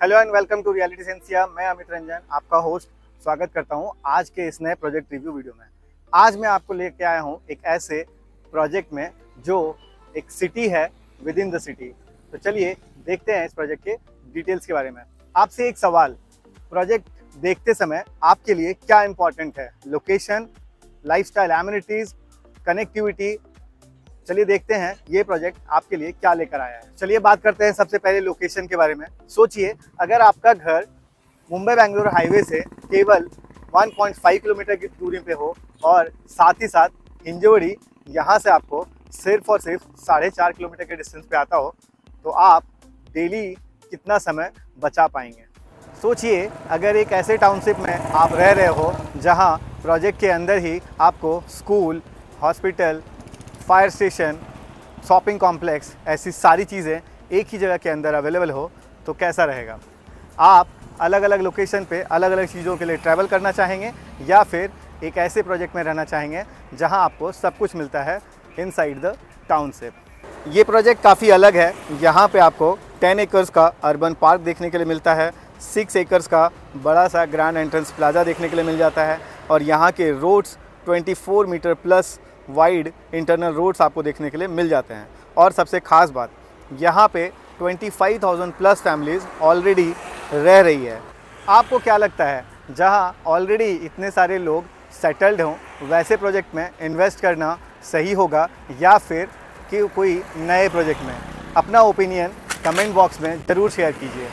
Hello and welcome to reality Sensia. मैं अमित रंजन आपका host स्वागत करता हूं आज के इस नए प्रोजेक्ट रिव्यू वीडियो में। आज मैं आपको लेके आया हूं एक ऐसे प्रोजेक्ट में जो एक सिटी है विद इन द सिटी। तो चलिए देखते हैं इस प्रोजेक्ट के डिटेल्स के बारे में। आपसे एक सवाल, प्रोजेक्ट देखते समय आपके लिए क्या इंपॉर्टेंट है? Location, lifestyle, amenities, connectivity. चलिए देखते हैं ये प्रोजेक्ट आपके लिए क्या लेकर आया है। चलिए बात करते हैं सबसे पहले लोकेशन के बारे में। सोचिए, अगर आपका घर मुंबई बेंगलुरु हाईवे से केवल 1.5 किलोमीटर की दूरी पे हो और साथ ही साथ हिंजवड़ी यहाँ से आपको सिर्फ और सिर्फ 4.5 किलोमीटर के डिस्टेंस पे आता हो, तो आप डेली कितना समय बचा पाएंगे? सोचिए, अगर एक ऐसे टाउनशिप में आप रह रहे हो जहाँ प्रोजेक्ट के अंदर ही आपको school, hospital, fire station, shopping complex, ऐसी सारी चीज़ें एक ही जगह के अंदर अवेलेबल हो, तो कैसा रहेगा? आप अलग अलग लोकेशन पे अलग अलग चीज़ों के लिए ट्रैवल करना चाहेंगे या फिर एक ऐसे प्रोजेक्ट में रहना चाहेंगे जहां आपको सब कुछ मिलता है इनसाइड द टाउनशिप। ये प्रोजेक्ट काफ़ी अलग है। यहाँ पे आपको 10 एकर्स का अर्बन पार्क देखने के लिए मिलता है, 6 एकर्स का बड़ा सा ग्रैंड एंट्रेंस प्लाजा देखने के लिए मिल जाता है और यहाँ के roads 24 metre plus wide internal roads आपको देखने के लिए मिल जाते हैं। और सबसे ख़ास बात, यहाँ पे 25,000 प्लस फैमिलीज़ ऑलरेडी रह रही है। आपको क्या लगता है, जहाँ ऑलरेडी इतने सारे लोग सेटल्ड हों वैसे प्रोजेक्ट में इन्वेस्ट करना सही होगा या फिर कि कोई नए प्रोजेक्ट में? अपना ओपिनियन कमेंट बॉक्स में ज़रूर शेयर कीजिए।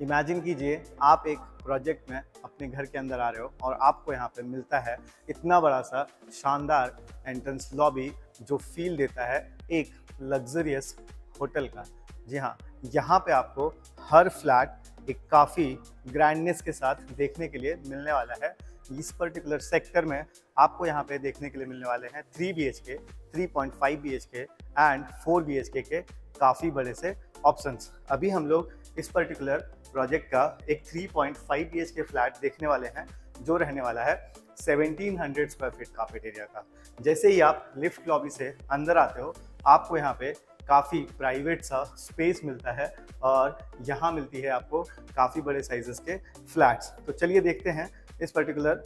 इमेजिन कीजिए, आप एक प्रोजेक्ट में अपने घर के अंदर आ रहे हो और आपको यहाँ पे मिलता है इतना बड़ा सा शानदार एंट्रेंस लॉबी जो फील देता है एक लग्जरियस होटल का। जी हाँ, यहाँ पे आपको हर फ्लैट एक काफ़ी ग्रैंडनेस के साथ देखने के लिए मिलने वाला है। इस पर्टिकुलर सेक्टर में आपको यहाँ पे देखने के लिए मिलने वाले हैं 3 BHK, 3.5 BHK एंड 4 BHK के काफ़ी बड़े से ऑप्शंस। अभी हम लोग इस पर्टिकुलर प्रोजेक्ट का एक 3.5 BHK फ्लैट देखने वाले हैं जो रहने वाला है 1700 स्क्वायर फीट कार्पेट एरिया का। जैसे ही आप लिफ्ट लॉबी से अंदर आते हो, आपको यहाँ पे काफ़ी प्राइवेट सा स्पेस मिलता है और यहाँ मिलती है आपको काफ़ी बड़े साइजेस के फ्लैट्स। तो चलिए देखते हैं इस पर्टिकुलर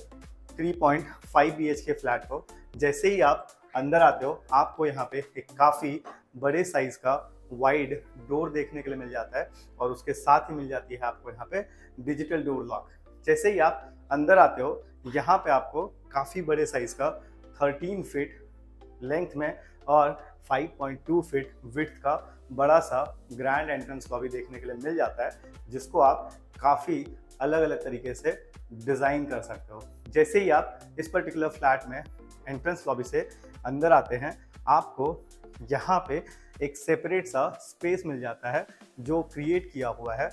3.5 BHK फ्लैट को। जैसे ही आप अंदर आते हो, आपको यहाँ पे एक काफ़ी बड़े साइज का वाइड डोर देखने के लिए मिल जाता है और उसके साथ ही मिल जाती है आपको यहाँ पे डिजिटल डोर लॉक। जैसे ही आप अंदर आते हो, यहाँ पे आपको काफ़ी बड़े साइज का 13 फीट लेंथ में और 5.2 फीट विड्थ का बड़ा सा ग्रैंड एंट्रेंस लॉबी देखने के लिए मिल जाता है, जिसको आप काफ़ी अलग अलग तरीके से डिज़ाइन कर सकते हो। जैसे ही आप इस पर्टिकुलर फ्लैट में एंट्रेंस लॉबी से अंदर आते हैं, आपको यहाँ पे एक सेपरेट सा स्पेस मिल जाता है जो क्रिएट किया हुआ है।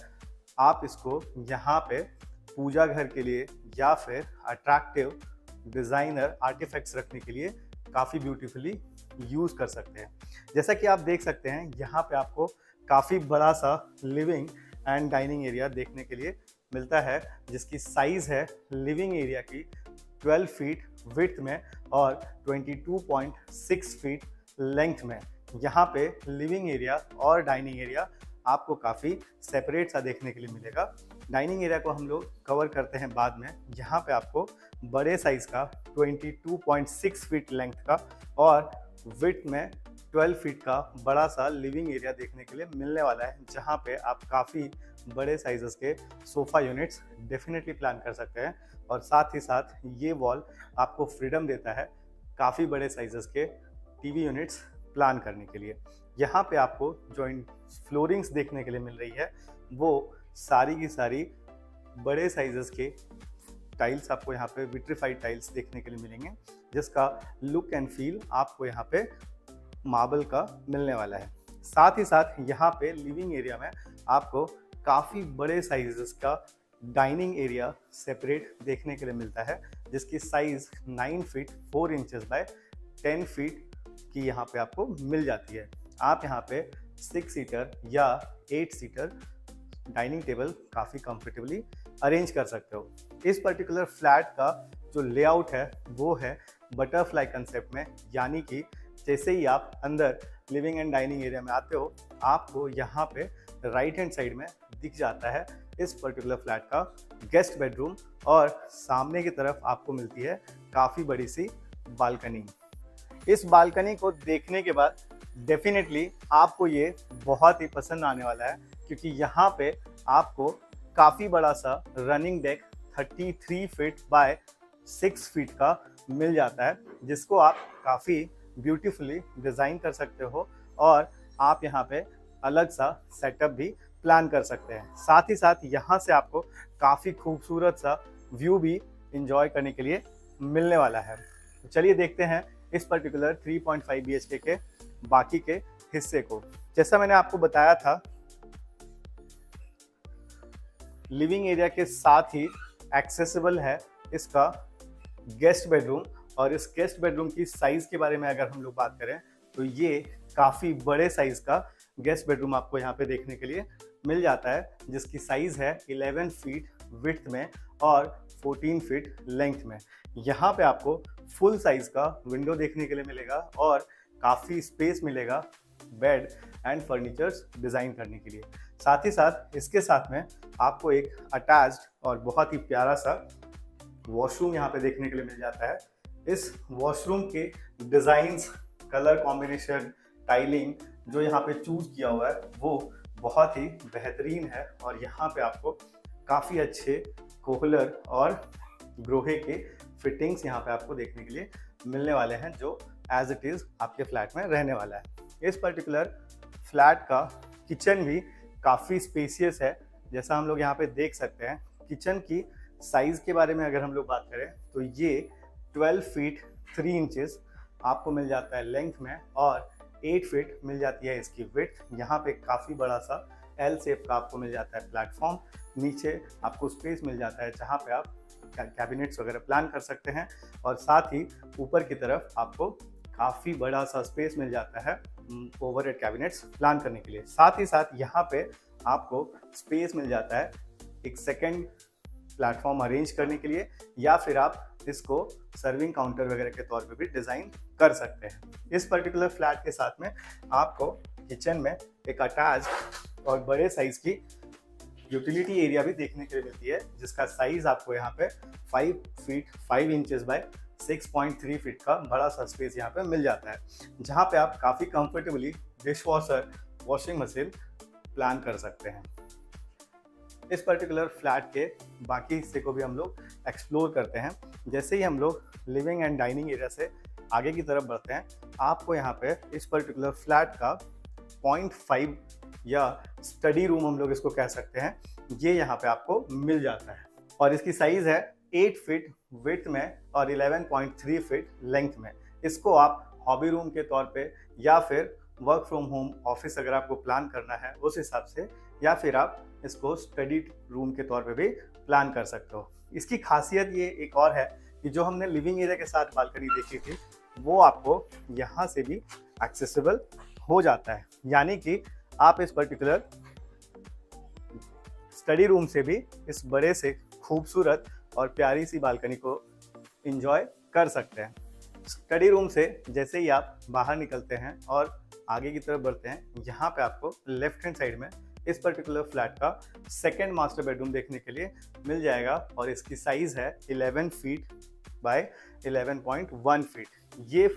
आप इसको यहाँ पे पूजा घर के लिए या फिर अट्रैक्टिव डिज़ाइनर आर्टिफैक्ट्स रखने के लिए काफ़ी ब्यूटीफुली यूज़ कर सकते हैं। जैसा कि आप देख सकते हैं, यहाँ पे आपको काफ़ी बड़ा सा लिविंग एंड डाइनिंग एरिया देखने के लिए मिलता है, जिसकी साइज़ है लिविंग एरिया की 12 फीट विड्थ में और 22.6 फीट लेंथ में। यहाँ पे लिविंग एरिया और डाइनिंग एरिया आपको काफ़ी सेपरेट सा देखने के लिए मिलेगा। डाइनिंग एरिया को हम लोग कवर करते हैं बाद में। यहाँ पे आपको बड़े साइज़ का 22.6 फीट लेंथ का और विड्थ में 12 फीट का बड़ा सा लिविंग एरिया देखने के लिए मिलने वाला है, जहाँ पे आप काफ़ी बड़े साइजेस के सोफ़ा यूनिट्स डेफिनेटली प्लान कर सकते हैं। और साथ ही साथ ये वॉल आपको फ्रीडम देता है काफ़ी बड़े साइजेस के टीवी यूनिट्स प्लान करने के लिए। यहाँ पे आपको जो फ्लोरिंग्स देखने के लिए मिल रही है, वो सारी की सारी बड़े साइजेस के टाइल्स आपको यहाँ पे विट्रीफाइड टाइल्स देखने के लिए मिलेंगे, जिसका लुक एंड फील आपको यहाँ पे मार्बल का मिलने वाला है। साथ ही साथ यहाँ पे लिविंग एरिया में आपको काफ़ी बड़े साइजेस का डाइनिंग एरिया सेपरेट देखने के लिए मिलता है, जिसकी size 9 feet 4 inches bye 10 feet की यहाँ पे आपको मिल जाती है। आप यहाँ पे 6 सीटर या 8 सीटर डाइनिंग टेबल काफ़ी कंफर्टेबली अरेंज कर सकते हो। इस पर्टिकुलर फ्लैट का जो लेआउट है वो है बटरफ्लाई कंसेप्ट में, यानी कि जैसे ही आप अंदर लिविंग एंड डाइनिंग एरिया में आते हो, आपको यहाँ पे राइट हैंड साइड में दिख जाता है इस पर्टिकुलर फ्लैट का गेस्ट बेडरूम, और सामने की तरफ आपको मिलती है काफ़ी बड़ी सी बालकनी। इस बालकनी को देखने के बाद डेफिनेटली आपको ये बहुत ही पसंद आने वाला है, क्योंकि यहाँ पे आपको काफ़ी बड़ा सा running deck 33 feet by 6 feet का मिल जाता है, जिसको आप काफ़ी ब्यूटीफुली डिज़ाइन कर सकते हो और आप यहाँ पे अलग सा सेटअप भी प्लान कर सकते हैं। साथ ही साथ यहाँ से आपको काफ़ी खूबसूरत सा व्यू भी इंजॉय करने के लिए मिलने वाला है। तो चलिए देखते हैं इस पर्टिकुलर 3.5 BHK के बाकी के हिस्से को। जैसा मैंने आपको बताया था, लिविंग एरिया के साथ ही एक्सेसिबल है इसका गेस्ट बेडरूम, और इस गेस्ट बेडरूम की साइज के बारे में अगर हम लोग बात करें तो ये काफ़ी बड़े साइज का गेस्ट बेडरूम आपको यहाँ पे देखने के लिए मिल जाता है, जिसकी साइज है 11 फीट विड्थ में और 14 फीट लेंथ में। यहाँ पे आपको फुल साइज का विंडो देखने के लिए मिलेगा और काफ़ी स्पेस मिलेगा बेड एंड फर्नीचर्स डिज़ाइन करने के लिए। साथ ही साथ इसके साथ में आपको एक अटैच्ड और बहुत ही प्यारा सा वॉशरूम यहाँ पे देखने के लिए मिल जाता है। इस वॉशरूम के डिज़ाइंस, कलर कॉम्बिनेशन, टाइलिंग जो यहाँ पे चूज किया हुआ है वो बहुत ही बेहतरीन है, और यहाँ पे आपको काफ़ी अच्छे कोहलर और ग्रोहे के फिटिंग्स यहाँ पे आपको देखने के लिए मिलने वाले हैं, जो एज इट इज़ आपके फ्लैट में रहने वाला है। इस पर्टिकुलर फ्लैट का किचन भी काफ़ी स्पेसियस है, जैसा हम लोग यहाँ पे देख सकते हैं। किचन की साइज़ के बारे में अगर हम लोग बात करें तो ये 12 फीट 3 इंचेस आपको मिल जाता है लेंथ में, और 8 फीट मिल जाती है इसकी विड्थ। यहाँ पे काफ़ी बड़ा सा एल शेप का आपको मिल जाता है प्लेटफॉर्म। नीचे आपको स्पेस मिल जाता है जहाँ पे आप कैबिनेट्स वगैरह प्लान कर सकते हैं, और साथ ही ऊपर की तरफ आपको काफ़ी बड़ा सा स्पेस मिल जाता है ओवरहेड कैबिनेट्स प्लान करने के लिए। साथ ही साथ यहाँ पे आपको स्पेस मिल जाता है एक सेकेंड प्लेटफॉर्म अरेंज करने के लिए, या फिर आप इसको सर्विंग काउंटर वगैरह के तौर पे भी डिज़ाइन कर सकते हैं। इस पर्टिकुलर फ्लैट के साथ में आपको किचन में एक अटैच और बड़े साइज की यूटिलिटी एरिया भी देखने के लिए मिलती है, जिसका साइज आपको यहाँ पे 5 फीट 5 इंचेस बाय 6.3 फीट का बड़ा सा स्पेस यहाँ पे मिल जाता है, जहाँ पे आप काफ़ी comfortably dish washer, washing machine plan कर सकते हैं। इस पर्टिकुलर फ्लैट के बाकी हिस्से को भी हम लोग एक्सप्लोर करते हैं। जैसे ही हम लोग लिविंग एंड डाइनिंग एरिया से आगे की तरफ बढ़ते हैं, आपको यहाँ पे इस पर्टिकुलर फ्लैट का 0.5 या स्टडी रूम हम लोग इसको कह सकते हैं, ये यहाँ पे आपको मिल जाता है, और इसकी साइज़ है 8 फीट विड्थ में और 11.3 फीट लेंथ में। इसको आप हॉबी रूम के तौर पे या फिर वर्क फ्रॉम होम ऑफिस अगर आपको प्लान करना है उस हिसाब से, या फिर आप इसको स्टडी रूम के तौर पे भी प्लान कर सकते हो। इसकी खासियत ये एक और है कि जो हमने लिविंग एरिया के साथ बालकनी देखी थी वो आपको यहाँ से भी एक्सेसिबल हो जाता है, यानी कि आप इस पर्टिकुलर स्टडी रूम से भी इस बड़े से खूबसूरत और प्यारी सी बालकनी को एंजॉय कर सकते हैं। स्टडी रूम से जैसे ही आप बाहर निकलते हैं और आगे की तरफ बढ़ते हैं, यहाँ पे आपको लेफ्ट हैंड साइड में इस पर्टिकुलर फ्लैट का सेकेंड मास्टर बेडरूम देखने के लिए मिल जाएगा, और इसकी साइज़ है 11 फीट बाय 11.1 फीट। ये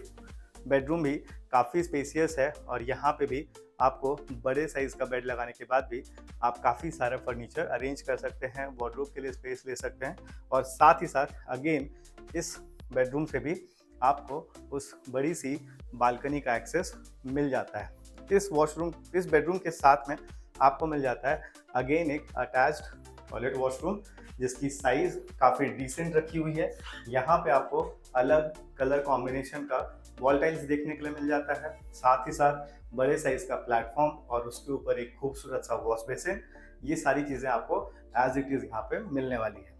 बेडरूम भी काफ़ी स्पेसियस है, और यहाँ पे भी आपको बड़े साइज़ का बेड लगाने के बाद भी आप काफ़ी सारा फर्नीचर अरेंज कर सकते हैं, वार्डरोब के लिए स्पेस ले सकते हैं, और साथ ही साथ अगेन इस बेडरूम से भी आपको उस बड़ी सी बालकनी का एक्सेस मिल जाता है। इस बेडरूम के साथ में आपको मिल जाता है अगेन एक अटैच्ड टॉयलेट वॉशरूम, जिसकी साइज़ काफ़ी डिसेंट रखी हुई है। यहाँ पे आपको अलग कलर कॉम्बिनेशन का वॉल टाइल्स देखने के लिए मिल जाता है, साथ ही साथ बड़े साइज़ का प्लेटफॉर्म और उसके ऊपर एक खूबसूरत सा वॉश बेसिन। ये सारी चीज़ें आपको एज इट इज़ यहाँ पे मिलने वाली है।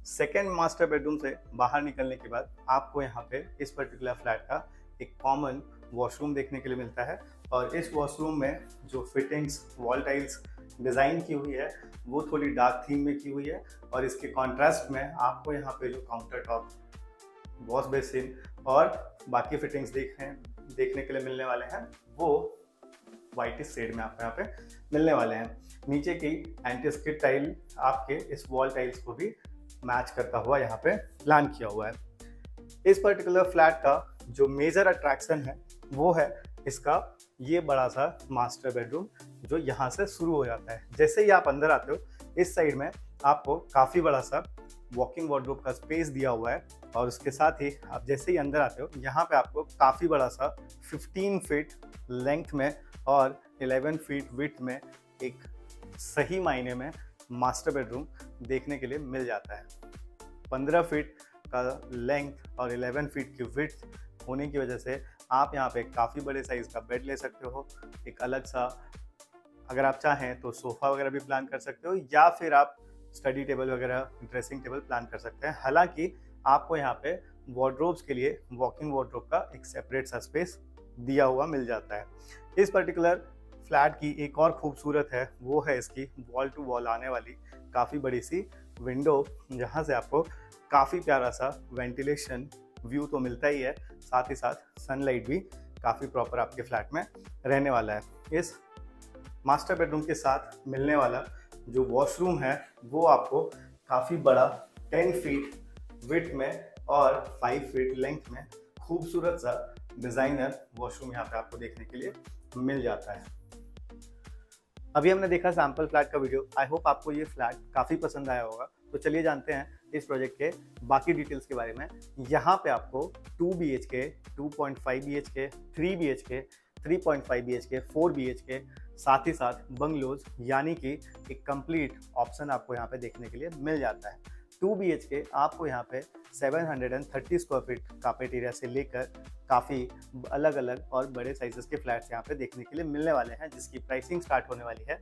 सेकेंड मास्टर बेडरूम से बाहर निकलने के बाद आपको यहाँ पे इस पर्टिकुलर फ्लैट का एक कॉमन वॉशरूम देखने के लिए मिलता है, और इस वॉशरूम में जो फिटिंग्स, वॉल टाइल्स डिज़ाइन की हुई है वो थोड़ी डार्क थीम में की हुई है, और इसके कॉन्ट्रास्ट में आपको यहाँ पे जो काउंटर टॉप, वॉश बेसिन और बाकी फिटिंग्स देखने के लिए मिलने वाले हैं वो वाइट शेड में आपको यहाँ पे मिलने वाले हैं। नीचे की एंटी स्किड टाइल आपके इस वॉल टाइल्स को भी मैच करता हुआ यहाँ पे प्लान किया हुआ है। इस पर्टिकुलर फ्लैट का जो मेजर अट्रैक्शन है वो है इसका ये बड़ा सा मास्टर बेडरूम जो यहाँ से शुरू हो जाता है। जैसे ही आप अंदर आते हो इस साइड में आपको काफ़ी बड़ा सा वॉकिंग वार्डरोब का स्पेस दिया हुआ है, और उसके साथ ही आप जैसे ही अंदर आते हो यहाँ पे आपको काफ़ी बड़ा सा 15 फीट लेंथ में और 11 फीट विड्थ में एक सही मायने में मास्टर बेडरूम देखने के लिए मिल जाता है। 15 फीट का लेंथ और 11 फीट की विड्थ होने की वजह से आप यहाँ पे काफ़ी बड़े साइज़ का बेड ले सकते हो। एक अलग सा अगर आप चाहें तो सोफ़ा वगैरह भी प्लान कर सकते हो, या फिर आप स्टडी टेबल वगैरह ड्रेसिंग टेबल प्लान कर सकते हैं। हालांकि आपको यहाँ पे वार्डरोब्स के लिए वॉकिंग वार्डरोब का एक सेपरेट सा स्पेस दिया हुआ मिल जाता है। इस पर्टिकुलर फ्लैट की एक और खूबसूरत है वो है इसकी वॉल टू वॉल आने वाली काफ़ी बड़ी सी विंडो, जहाँ से आपको काफ़ी प्यारा सा वेंटिलेशन व्यू तो मिलता ही है, साथ ही साथ सनलाइट भी काफ़ी प्रॉपर आपके फ्लैट में रहने वाला है। इस मास्टर बेडरूम के साथ मिलने वाला जो वॉशरूम है वो आपको काफ़ी बड़ा 10 फीट विड्थ में और 5 फीट लेंथ में खूबसूरत सा डिज़ाइनर वॉशरूम यहाँ पे आपको देखने के लिए मिल जाता है। अभी हमने देखा सैम्पल फ्लैट का वीडियो। आई होप आपको ये फ्लैट काफ़ी पसंद आया होगा। तो चलिए जानते हैं इस प्रोजेक्ट के बाकी डिटेल्स के बारे में। यहाँ पे आपको 2 BHK, 2.5 BHK, 3 BHK, 3.5 BHK, 4 BHK, साथ ही साथ बंगलोज यानी कि एक कंप्लीट ऑप्शन आपको यहाँ पे देखने के लिए मिल जाता है। 2 BHK आपको यहाँ पे 730 स्क्वायर फीट कार्पेट एरिया से लेकर काफ़ी अलग अलग और बड़े साइजेस के फ्लैट्स यहाँ पे देखने के लिए मिलने वाले हैं, जिसकी प्राइसिंग स्टार्ट होने वाली है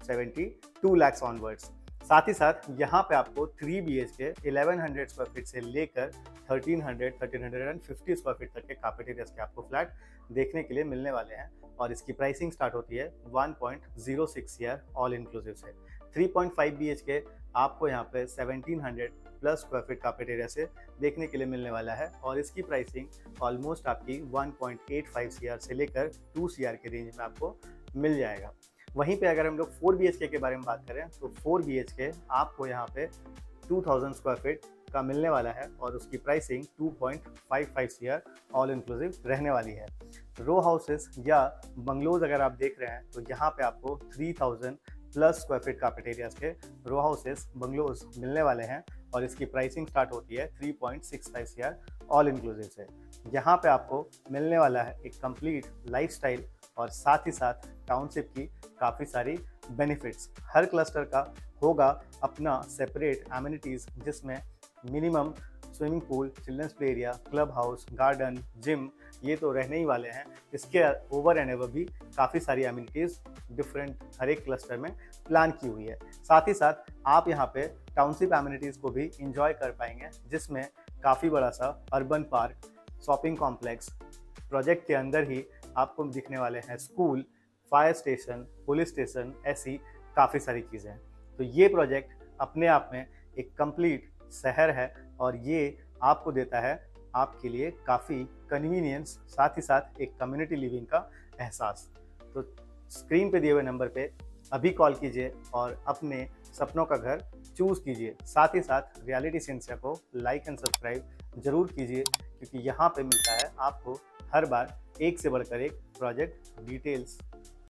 72 लाख ऑनवर्ड्स। साथ ही साथ यहाँ पे आपको 3 BHK 1100 स्क्वायर फीट से लेकर 1350 स्क्वायर फीट तक के कार्पेट एरियाज के आपको फ्लैट देखने के लिए मिलने वाले हैं, और इसकी प्राइसिंग स्टार्ट होती है 1.06 ईयर ऑल इंक्लूसिव से। 3.5 BHK आपको यहाँ पे 1700 plus square feet carpet area से देखने के लिए मिलने वाला है, और इसकी प्राइसिंग ऑलमोस्ट आपकी 1.85 CR से लेकर 2 CR के रेंज में आपको मिल जाएगा। वहीं पे अगर हम लोग 4 BHK के बारे में बात करें तो 4 BHK आपको यहाँ पे 2000 स्क्वायर फीट का मिलने वाला है, और उसकी प्राइसिंग 2.55 CR ऑल इंक्लूसिव रहने वाली है। रो हाउसेस या बंगलोज अगर आप देख रहे हैं तो यहाँ पे आपको 3000 plus square feet carpet areas के रो हाउसेस बंगलोज मिलने वाले हैं, और इसकी प्राइसिंग स्टार्ट होती है 3.65 CR ऑल इंक्लूसिव से। यहाँ पे आपको मिलने वाला है एक कंप्लीट लाइफस्टाइल और साथ ही साथ टाउनशिप की काफ़ी सारी बेनिफिट्स। हर क्लस्टर का होगा अपना सेपरेट एमिनिटीज़, जिसमें minimum swimming pool, children's play area, club house, garden, gym ये तो रहने ही वाले हैं। इसके ओवर एंड एवर भी काफ़ी सारी एमिनिटीज़ डिफरेंट हर एक क्लस्टर में प्लान की हुई है। साथ ही साथ आप यहाँ पे टाउनशिप एमिनिटीज़ को भी इंजॉय कर पाएंगे, जिसमें काफ़ी बड़ा सा urban park, shopping complex, project के अंदर ही आपको दिखने वाले हैं school, fire station, police station, ऐसी काफ़ी सारी चीज़ें हैं। तो ये प्रोजेक्ट अपने आप में एक कंप्लीट शहर है, और ये आपको देता है आपके लिए काफ़ी कन्वीनियंस, साथ ही साथ एक कम्युनिटी लिविंग का एहसास। तो स्क्रीन पे दिए हुए नंबर पे अभी कॉल कीजिए और अपने सपनों का घर चूज़ कीजिए। साथ ही साथ रियलिटी सेंसिया को लाइक एंड सब्सक्राइब जरूर कीजिए, क्योंकि यहाँ पे मिलता है आपको हर बार एक से बढ़कर एक प्रोजेक्ट डिटेल्स